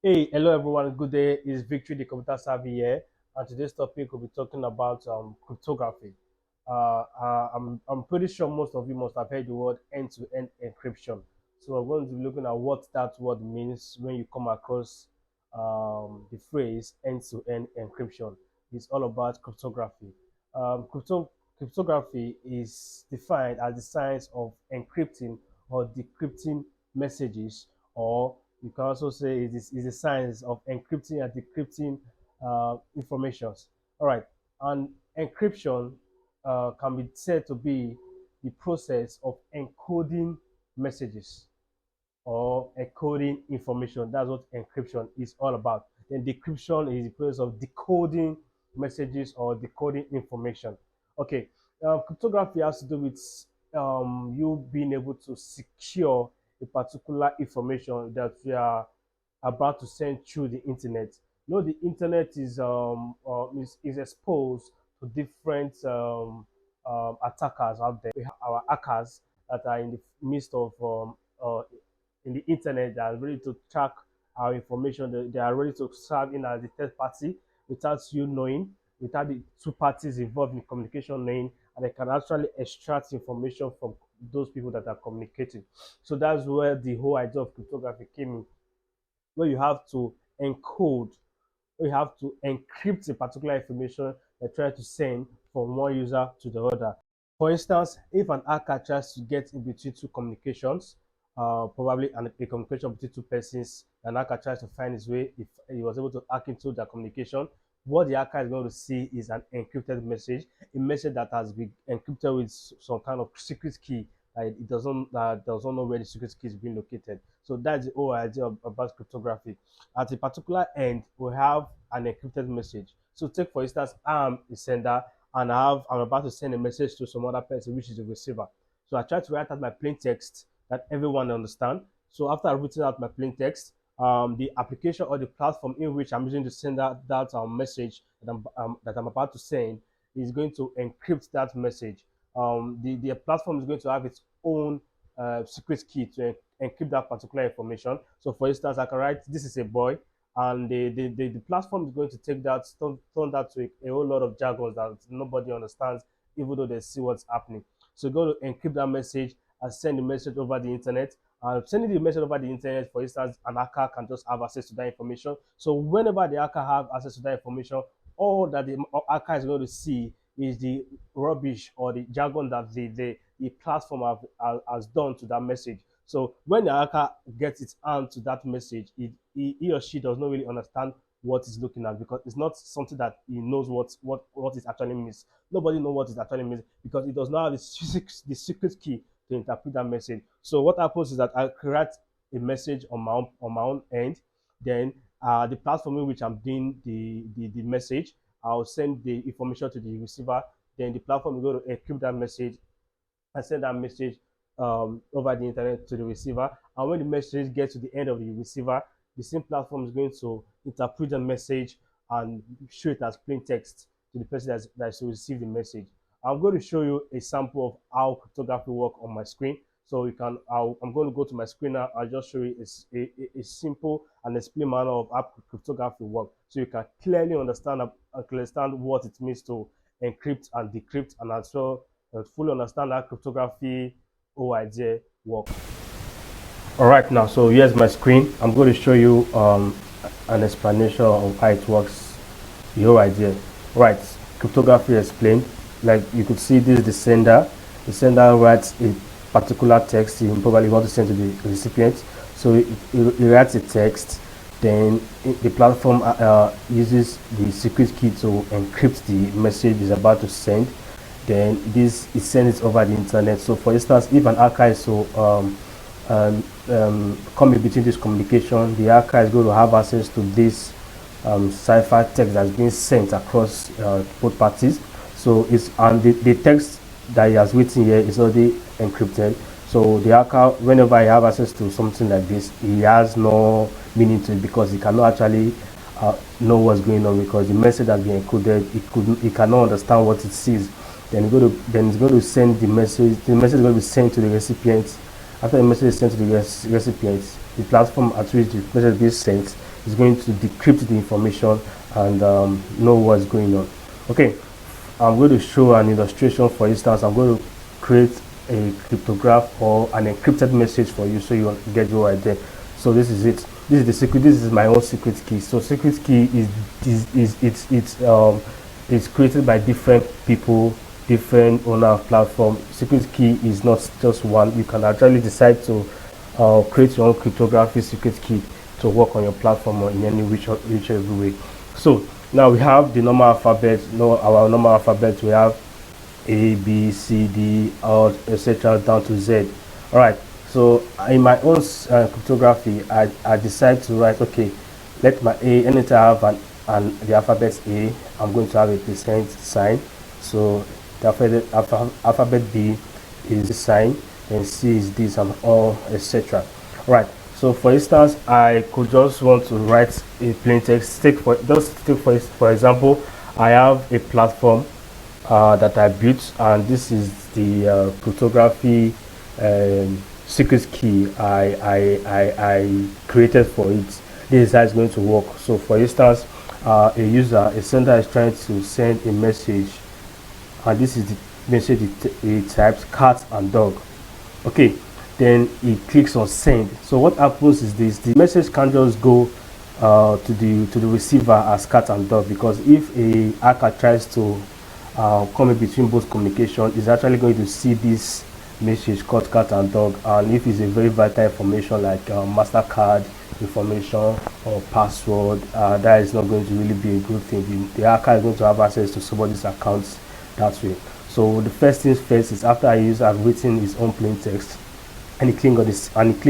Hey, hello everyone. Good day. It's Victory, the computer savvy here, and today's topic we'll be talking about cryptography. I'm pretty sure most of you must have heard the word end-to-end encryption. So we're going to be looking at what that word means when you come across the phrase end-to-end encryption. It's all about cryptography. Cryptography is defined as the science of encrypting or decrypting messages, or you can also say it is a science of encrypting and decrypting informations. All right, and encryption can be said to be the process of encoding messages or encoding information. That's what encryption is all about. Then decryption is the process of decoding messages or decoding information. Okay, cryptography has to do with you being able to secure a particular information that you are about to send through the internet. You know, the internet is exposed to different attackers out there. We have our hackers that are in the midst of in the internet that are ready to track our information. They are ready to serve in as the third party without you knowing, without the two parties involved in communication knowing, and they can actually extract information from those people that are communicating. So that's where the whole idea of cryptography came in, where you have to encode, where you have to encrypt a particular information they're trying to send from one user to the other. For instance, if an hacker tries to get in between two communications, probably a communication between two persons, an hacker tries to find his way, if he was able to hack into that communication, what the hacker is going to see is an encrypted message, a message that has been encrypted with some kind of secret key. It doesn't know where the secret key is being located. So that's the whole idea about cryptography. At a particular end, we have an encrypted message. So take for instance, I'm a sender and I'm about to send a message to some other person, which is a receiver. So I try to write out my plain text that everyone understand. So after I've written out my plain text, the application or the platform in which I'm using to send that message that I'm about to send is going to encrypt that message. The platform is going to have its own secret key to encrypt that particular information. So, for instance, I can write, "This is a boy," and the platform is going to take that, turn that to a whole lot of jargons that nobody understands, even though they see what's happening. So, you're going to encrypt that message and send the message over the internet. Sending the message over the internet, for instance, an hacker can just have access to that information. So, whenever the hacker have access to that information, all that the hacker is going to see is the rubbish or the jargon that the platform has done to that message. So when the hacker gets its hand to that message, he or she does not really understand what he's looking at, because it's not something that he knows what it actually means. Nobody knows what it actually means because it does not have the secret key to interpret that message. So what happens is that I create a message on my own end, then the platform in which I'm doing the message, I'll send the information to the receiver. Then the platform will go to encrypt that message and send that message over the internet to the receiver. And when the message gets to the end of the receiver, the same platform is going to interpret the message and show it as plain text to the person that should receive the message. I'm going to show you a sample of how cryptography works on my screen. So I'm going to go to my screen now. I'll just show you a simple and explain manner of how cryptography works, so you can clearly understand what it means to encrypt and decrypt, and as well fully understand how cryptography whole idea work. All right, now, so here's my screen. I'm going to show you an explanation of how it works, the whole idea. Right, cryptography explained. Like you could see, this is the sender. The sender writes a particular text you probably want to send to the recipient. So he writes a text, then the platform uses the secret key to encrypt the message he's about to send. Then this is sent it over the internet. So for instance, if an hacker is coming between this communication, the hacker is going to have access to this cipher text that's being sent across both parties. So the text that he has written here is already encrypted. So the hacker, whenever he have access to something like this, he has no meaning to it, because he cannot actually know what's going on, because the message has been encoded. He cannot understand what it sees. Then it's going to send the message. The message is going to be sent to the recipient. After the message is sent to the recipient, the platform at which the message is being sent is going to decrypt the information and know what's going on. Okay, I'm going to show an illustration. For instance, I'm going to create a cryptograph or an encrypted message for you so you get your idea. So this is it. This is the secret. This is my own secret key. So secret key it's created by different people, different owner of platform. Secret key is not just one. You can actually decide to create your own cryptography secret key to work on your platform or in any whichever way. So now we have the normal alphabet. Our normal alphabet, we have A, B, C, D, etc. down to Z. All right. So in my own cryptography, I decide to write, okay, let my A, anytime I have the alphabet A, I'm going to have a percent sign. So the alphabet B is this sign, and C is this, and all, etc. All right. So for instance, I could just want to write a plain text. For example, I have a platform that I built, and this is the cryptography secret key I created for it. This is how it's going to work. So for instance, a sender is trying to send a message, and this is the message he types, cat and dog. Okay, then he clicks on send. So what happens is this: the message can't just go to the receiver as cat and dog, because if a hacker tries to come in between both communication, is actually going to see this message called cat and dog, and if it's a very vital information like MasterCard information or password, that is not going to really be a good thing. The hacker is going to have access to somebody's accounts that way. So the first things first is, after I've written his own plain text, and he click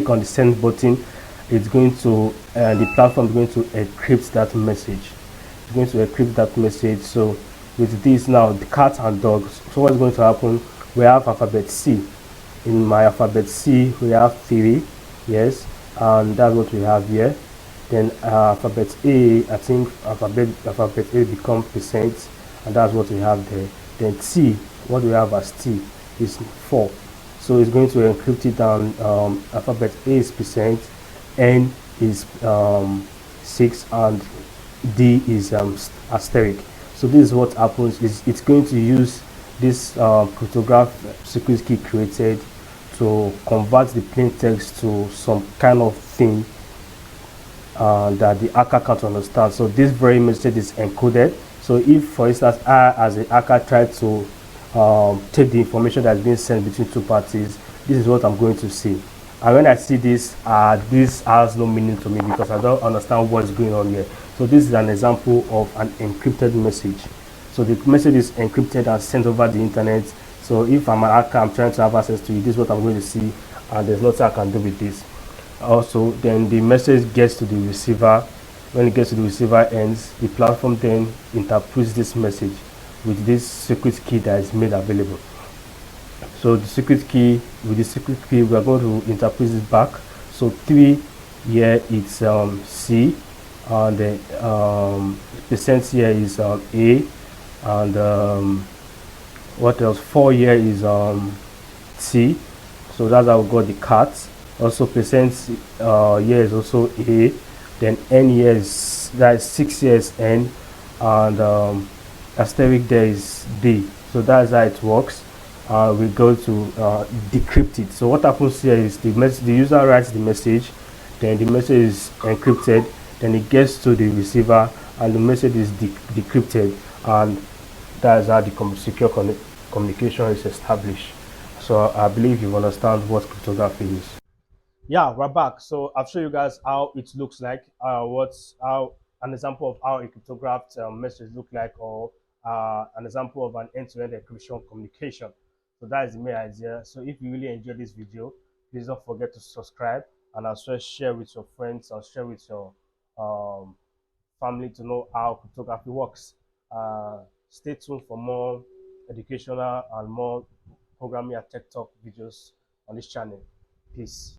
on the send button, it's going to the platform is going to encrypt that message. It's going to encrypt that message. So with this now, the cat and dogs. So what's going to happen? We have alphabet C. In my alphabet C, we have 3, yes, and that's what we have here. Then alphabet A, I think alphabet A becomes percent, and that's what we have there. Then T, what we have as T is 4. So it's going to encrypt it down. Alphabet A is percent, N is 6, and D is asterisk. So this is what happens. It's going to use this cryptograph secret key created to convert the plain text to some kind of thing that the hacker can't understand. So this very message is encoded. So if, for instance, I as a hacker try to take the information that's being sent between two parties, this is what I'm going to see. And when I see this, this has no meaning to me because I don't understand what's going on here. So this is an example of an encrypted message. So the message is encrypted and sent over the internet. So if I'm an hacker, I'm trying to have access to it, this is what I'm going to see, and there's nothing I can do with this. Also, then the message gets to the receiver. When it gets to the receiver ends, the platform then interprets this message with this secret key that is made available. So the secret key, with the secret key, we are going to interpret it back. So 3 here it's C, and the percent here is A, and what else? 4 here is T. So that's how we got the cat. Also percent here is also A. Then N here is, that is 6 here is N, and asterisk there is D. So that's how it works. We go to decrypt it. So what happens here is the user writes the message, then the message is encrypted, then it gets to the receiver, and the message is decrypted, and that's how the secure communication is established. So I believe you understand what cryptography is. Yeah, we're back. So I've shown you guys how it looks like, how an example of how a cryptographed message look like, or an example of an end-to-end encryption communication. So that is the main idea. So if you really enjoyed this video, please don't forget to subscribe, and as well share with your friends or share with your family to know how cryptography works. Stay tuned for more educational and more programming and tech talk videos on this channel. Peace.